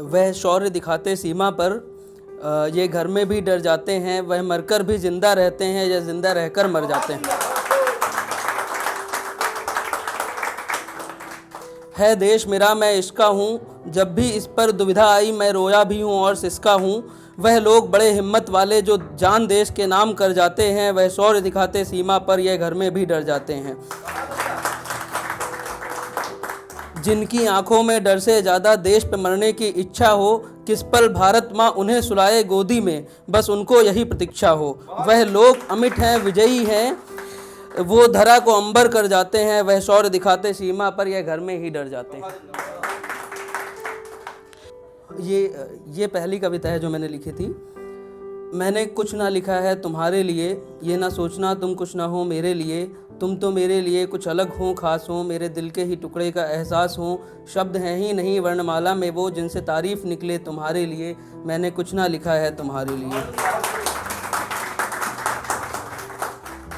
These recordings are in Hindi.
वह शौर्य दिखाते सीमा पर, ये घर में भी डर जाते हैं, वह मरकर भी जिंदा रहते हैं या जिंदा रहकर मर जाते हैं। है देश मेरा मैं इसका हूँ, जब भी इस पर दुविधा आई मैं रोया भी हूँ और सिसका हूँ। वह लोग बड़े हिम्मत वाले जो जान देश के नाम कर जाते हैं, वह शौर्य दिखाते सीमा पर, यह घर में भी डर जाते हैं। जिनकी आंखों में डर से ज़्यादा देश पे मरने की इच्छा हो, किस पल भारत माँ उन्हें सुलाए गोदी में, बस उनको यही प्रतीक्षा हो। वह लोग अमिट हैं, विजयी हैं, वो धरा को अंबर कर जाते हैं, वह शौर्य दिखाते सीमा पर, यह घर में ही डर जाते हैं। ये पहली कविता है जो मैंने लिखी थी। मैंने कुछ ना लिखा है तुम्हारे लिए, ये ना सोचना तुम कुछ ना हो मेरे लिए। तुम तो मेरे लिए कुछ अलग हो, खास हो, मेरे दिल के ही टुकड़े का एहसास हो। शब्द हैं ही नहीं वर्णमाला में वो, जिनसे तारीफ निकले तुम्हारे लिए। मैंने कुछ ना लिखा है तुम्हारे लिए।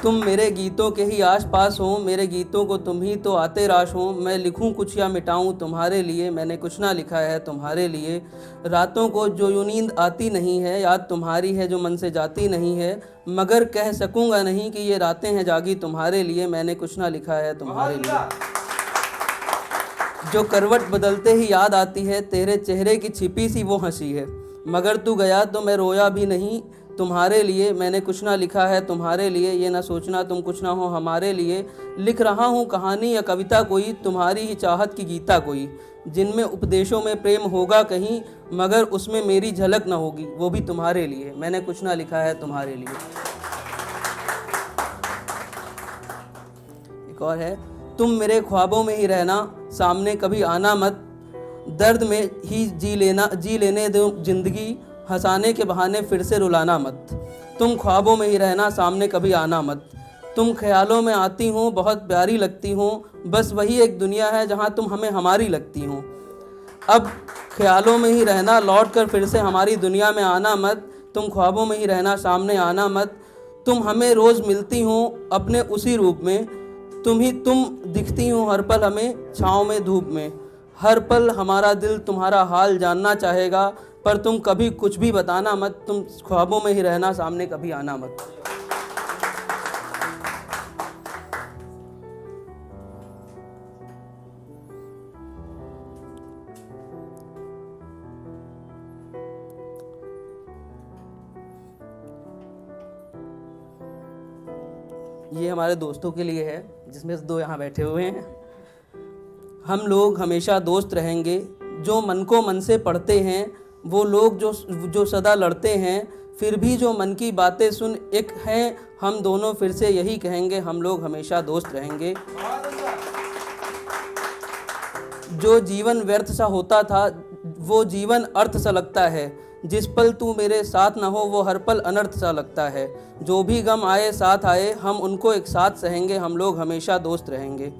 तुम मेरे गीतों के ही आस पास हो, मेरे गीतों को तुम ही तो आते राश हो। मैं लिखूं कुछ या मिटाऊं तुम्हारे लिए, मैंने कुछ ना लिखा है तुम्हारे लिए। रातों को जो यूं नींद आती नहीं है, याद तुम्हारी है जो मन से जाती नहीं है। मगर कह सकूंगा नहीं कि ये रातें हैं जागी तुम्हारे लिए, मैंने कुछ ना लिखा है तुम्हारे लिए। जो करवट बदलते ही याद आती है, तेरे चेहरे की छिपी सी वो हंसी है। मगर तू गया तो मैं रोया भी नहीं तुम्हारे लिए, मैंने कुछ ना लिखा है तुम्हारे लिए। ये ना सोचना तुम कुछ ना हो हमारे लिए। लिख रहा हूँ कहानी या कविता कोई, तुम्हारी ही चाहत की गीता कोई। जिनमें उपदेशों में प्रेम होगा कहीं, मगर उसमें मेरी झलक ना होगी, वो भी तुम्हारे लिए। मैंने कुछ ना लिखा है तुम्हारे लिए। एक और है, तुम मेरे ख्वाबों में ही रहना, सामने कभी आना मत। दर्द में ही जी लेने दो जिंदगी, हंसाने के बहाने फिर से रुलाना मत। तुम ख्वाबों में ही रहना, सामने कभी आना मत। तुम ख्यालों में आती हो, बहुत प्यारी लगती हो। बस वही एक दुनिया है जहाँ तुम हमें हमारी लगती हो। अब ख्यालों में ही रहना, लौट कर फिर से हमारी दुनिया में आना मत। तुम ख्वाबों में ही रहना, सामने आना मत। तुम हमें रोज़ मिलती हो अपने उसी रूप में। तुम दिखती हो हर पल हमें छाँव में धूप में। हर पल हमारा दिल तुम्हारा हाल जानना चाहेगा, पर तुम कभी कुछ भी बताना मत। तुम ख्वाबों में ही रहना, सामने कभी आना मत। ये हमारे दोस्तों के लिए है, जिसमें से 2 यहाँ बैठे हुए हैं। हम लोग हमेशा दोस्त रहेंगे, जो मन को मन से पढ़ते हैं। वो लोग जो सदा लड़ते हैं, फिर भी जो मन की बातें सुन एक हैं। हम दोनों फिर से यही कहेंगे, हम लोग हमेशा दोस्त रहेंगे। जो जीवन व्यर्थ सा होता था, वो जीवन अर्थ सा लगता है। जिस पल तू मेरे साथ न हो, वो हर पल अनर्थ सा लगता है। जो भी गम आए साथ आए, हम उनको एक साथ सहेंगे। हम लोग हमेशा दोस्त रहेंगे।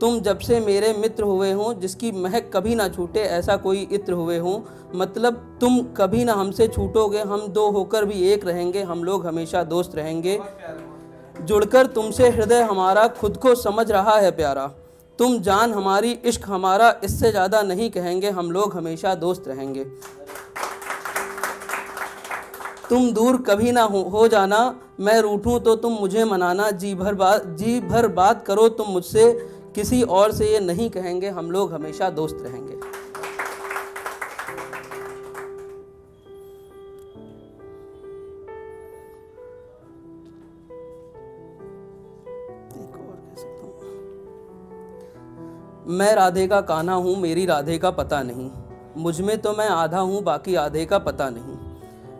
तुम जब से मेरे मित्र हुए हों, जिसकी महक कभी ना छूटे, ऐसा कोई इत्र हुए हों। मतलब तुम कभी ना हमसे छूटोगे, हम 2 होकर भी एक रहेंगे। हम लोग हमेशा दोस्त रहेंगे। जुड़कर तुमसे हृदय हमारा खुद को समझ रहा है प्यारा। तुम जान हमारी, इश्क हमारा, इससे ज़्यादा नहीं कहेंगे। हम लोग हमेशा दोस्त रहेंगे। तुम दूर कभी ना हो जाना, मैं रूठूं तो तुम मुझे मनाना। जी भर बात करो तुम मुझसे, किसी और से ये नहीं कहेंगे। हम लोग हमेशा दोस्त रहेंगे। मैं राधे का कान्हा हूँ, मेरी राधे का पता नहीं। मुझ में तो मैं आधा हूँ, बाकी आधे का पता नहीं।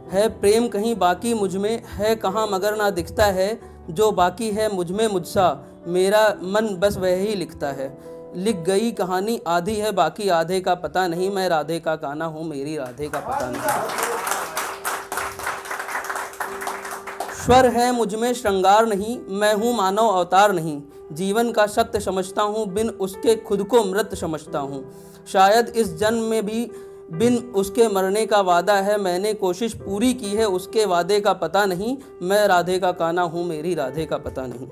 है प्रेम कहीं बाकी मुझ में, है कहाँ मगर ना दिखता है। जो बाकी है मुझ में मुझसा, मेरा मन बस वह ही लिखता है। लिख गई कहानी आधी है, बाकी आधे का पता नहीं। मैं राधे का कान्हा हूँ, मेरी राधे का पता नहीं। स्वर है मुझ में श्रृंगार नहीं, मैं हूँ मानव अवतार नहीं। जीवन का सत्य समझता हूँ, बिन उसके खुद को मृत समझता हूँ। शायद इस जन्म में भी बिन उसके मरने का वादा है। मैंने कोशिश पूरी की है, उसके वादे का पता नहीं। मैं राधे का कान्हा हूँ, मेरी राधे का पता नहीं।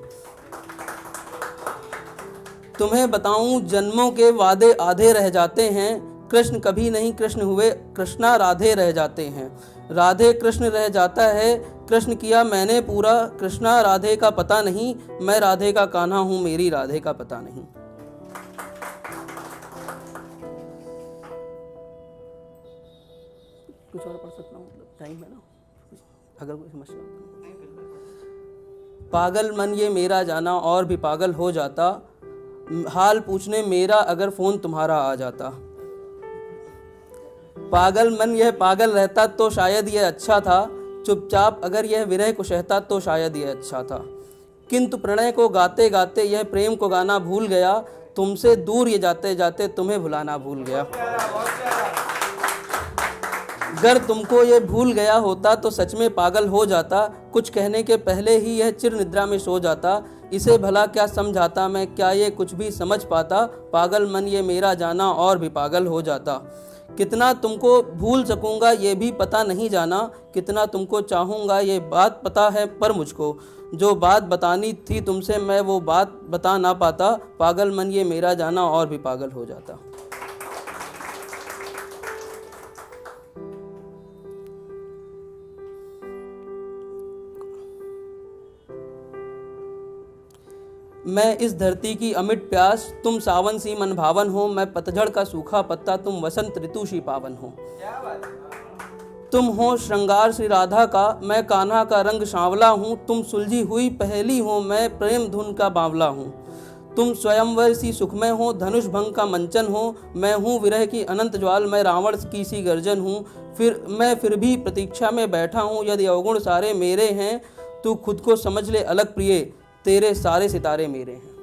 तुम्हें बताऊं जन्मों के वादे आधे रह जाते हैं, कृष्ण कभी नहीं कृष्ण हुए, कृष्णा राधे रह जाते हैं। राधे कृष्ण रह जाता है, कृष्ण किया मैंने पूरा, कृष्णा राधे का पता नहीं, मैं राधे का कान्हा हूँ, मेरी राधे का पता नहीं। कुछ और पढ़ सकता हूँ, मतलब टाइम है ना, अगर कोई समस्या हो। पागल मन ये मेरा जाना और भी पागल हो जाता, हाल पूछने मेरा अगर फ़ोन तुम्हारा आ जाता। पागल मन यह पागल रहता तो शायद यह अच्छा था, चुपचाप अगर यह विरह को सहता तो शायद यह अच्छा था। किंतु प्रणय को गाते गाते यह प्रेम को गाना भूल गया, तुमसे दूर ये जाते जाते तुम्हें भुलाना भूल गया। अगर तुमको ये भूल गया होता तो सच में पागल हो जाता, कुछ कहने के पहले ही यह चिर निद्रा में सो जाता। इसे भला क्या समझाता मैं, क्या ये कुछ भी समझ पाता, पागल मन ये मेरा जाना और भी पागल हो जाता। कितना तुमको भूल सकूंगा ये भी पता नहीं जाना, कितना तुमको चाहूँगा ये बात पता है पर मुझको, जो बात बतानी थी तुमसे मैं वो बात बता ना पाता, पागल मन ये मेरा जाना और भी पागल हो जाता। मैं इस धरती की अमिट प्यास, तुम सावन सी मन भावन हो, मैं पतझड़ का सूखा पत्ता, तुम वसंत ऋतु सी पावन हो। तुम हो श्रृंगार श्री राधा का, मैं कान्हा का रंग सांवला हूँ, तुम सुलझी हुई पहेली हो, मैं प्रेम धुन का बावला हूँ। तुम स्वयंवर सी सुखमय हो, धनुष भंग का मंचन हो, मैं हूँ विरह की अनंत ज्वाल, मैं रावण की सी गर्जन हूँ। फिर भी प्रतीक्षा में बैठा हूँ, यदि अवगुण सारे मेरे हैं, तू खुद को समझ ले अलग प्रिय, तेरे सारे सितारे मेरे हैं।